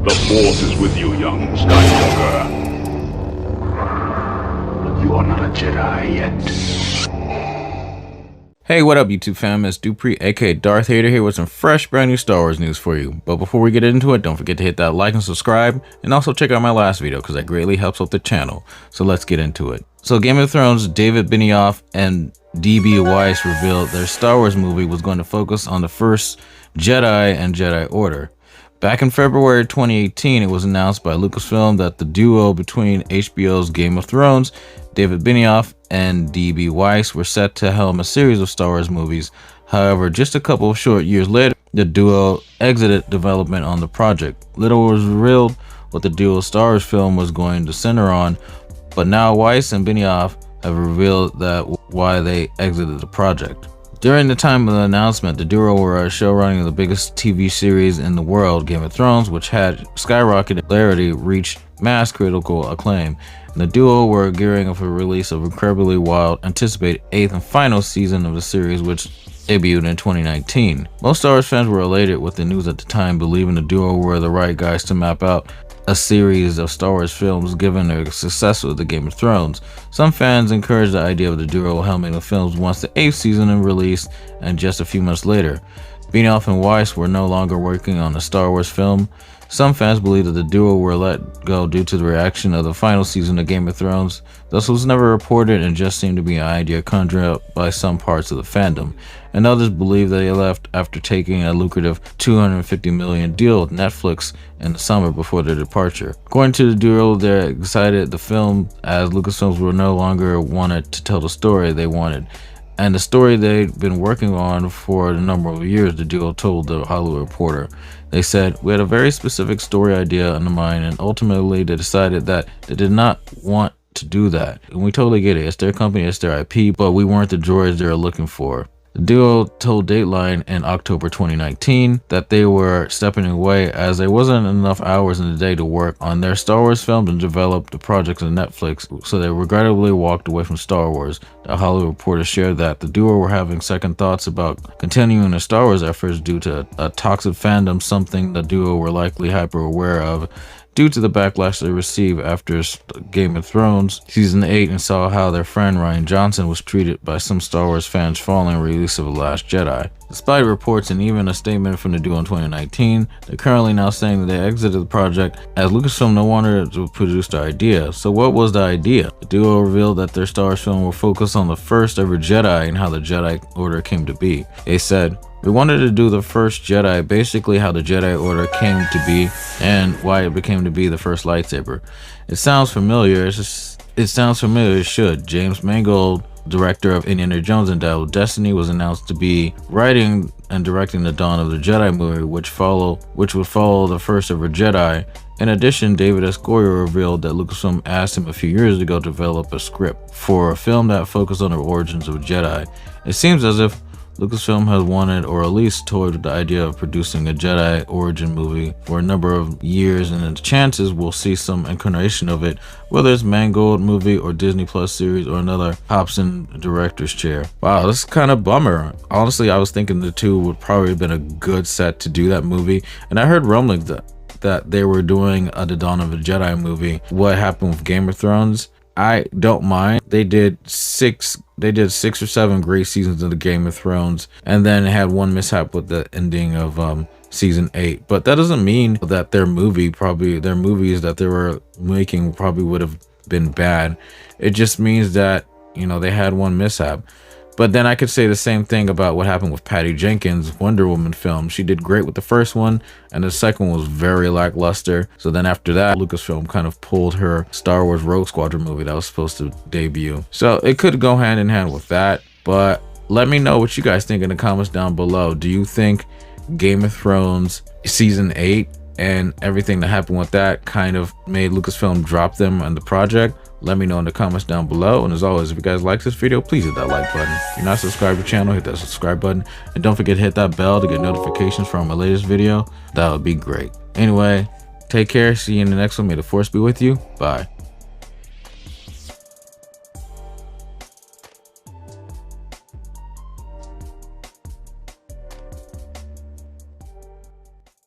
The Force is with you, young Skywalker. But you are not a Jedi yet. Hey, what up YouTube fam, it's Dupree aka Darth Hater here with some fresh brand new Star Wars news for you. But before we get into it, don't forget to hit that like and subscribe, and also check out my last video because that greatly helps out the channel. So let's get into it. So Game of Thrones, David Benioff and D.B. Weiss revealed their Star Wars movie was going to focus on the first Jedi and Jedi Order. Back in February 2018, it was announced by Lucasfilm that the duo between HBO's Game of Thrones, David Benioff and D.B. Weiss, were set to helm a series of Star Wars movies. However, just a couple of short years later, the duo exited development on the project. Little was revealed what the duo's Star Wars film was going to center on, but now Weiss and Benioff have revealed that why they exited the project. During the time of the announcement, the duo were showrunning the biggest TV series in the world, Game of Thrones, which had skyrocketed popularity, reached mass critical acclaim, and the duo were gearing up for the release of incredibly wild, anticipated 8th and final season of the series, which debuted in 2019. Most Star Wars fans were elated with the news at the time, believing the duo were the right guys to map out a series of Star Wars films given their success with the Game of Thrones. Some fans encouraged the idea of the duo helming the films once the 8th season is released, and just a few months later, Benioff and Weiss were no longer working on a Star Wars film. Some fans believe that the duo were let go due to the reaction of the final season of Game of Thrones. This was never reported and just seemed to be an idea conjured up by some parts of the fandom, and others believe that they left after taking a lucrative $250 million deal with Netflix in the summer before their departure. According to the duo, they're excited the film, as Lucasfilms were no longer wanted to tell the story they wanted, and the story they'd been working on for a number of years, the duo told The Hollywood Reporter. They said, "We had a very specific story idea in mind, and ultimately they decided that they did not want to do that. And we totally get it. It's their company, it's their IP, but we weren't the droids they were looking for." The duo told Dateline in October 2019 that they were stepping away as there wasn't enough hours in the day to work on their Star Wars films and develop the projects on Netflix, so they regrettably walked away from Star Wars. The Hollywood Reporter shared that the duo were having second thoughts about continuing their Star Wars efforts due to a toxic fandom, something the duo were likely hyper aware of due to the backlash they received after Game of Thrones Season 8 and saw how their friend Rian Johnson was treated by some Star Wars fans following the release of The Last Jedi. Despite reports and even a statement from the duo in 2019, they're currently now saying that they exited the project as Lucasfilm no longer to produce the idea. So what was the idea? The duo revealed that their Star Wars film will focus on the first ever Jedi and how the Jedi Order came to be. They said, "We wanted to do the first Jedi, basically how the Jedi Order came to be and why it became to be the first lightsaber." It sounds familiar. It sounds familiar. It should. James Mangold, director of Indiana Jones and Dial of Destiny, was announced to be writing and directing the Dawn of the Jedi movie, which would follow the first ever Jedi. In addition, David S. Goyer revealed that Lucasfilm asked him a few years ago to develop a script for a film that focused on the origins of Jedi. It seems as if Lucasfilm has wanted, or at least toyed with the idea of producing a Jedi origin movie for a number of years, and the chances we'll see some incarnation of it, whether it's Mangold movie or Disney Plus series or another Hobson director's chair. Wow, this is kind of bummer. Honestly, I was thinking the two would probably have been a good set to do that movie, and I heard rumblings that they were doing a The Dawn of the Jedi movie. What happened with Game of Thrones, I don't mind. They did six or seven great seasons of the Game of Thrones, and then had one mishap with the ending of season 8. But that doesn't mean that their movies that they were making probably would have been bad. It just means that, you know, they had one mishap. But then I could say the same thing about what happened with Patty Jenkins' Wonder Woman film. She did great with the first one, and the second one was very lackluster. So then after that, Lucasfilm kind of pulled her Star Wars Rogue Squadron movie that was supposed to debut. So it could go hand in hand with that. But let me know what you guys think in the comments down below. Do you think Game of Thrones Season 8 and everything that happened with that kind of made Lucasfilm drop them on the project? Let me know in the comments down below. And as always, if you guys like this video, please hit that like button. If you're not subscribed to the channel, hit that subscribe button. And don't forget to hit that bell to get notifications from my latest video. That would be great. Anyway, take care. See you in the next one. May the Force be with you. Bye.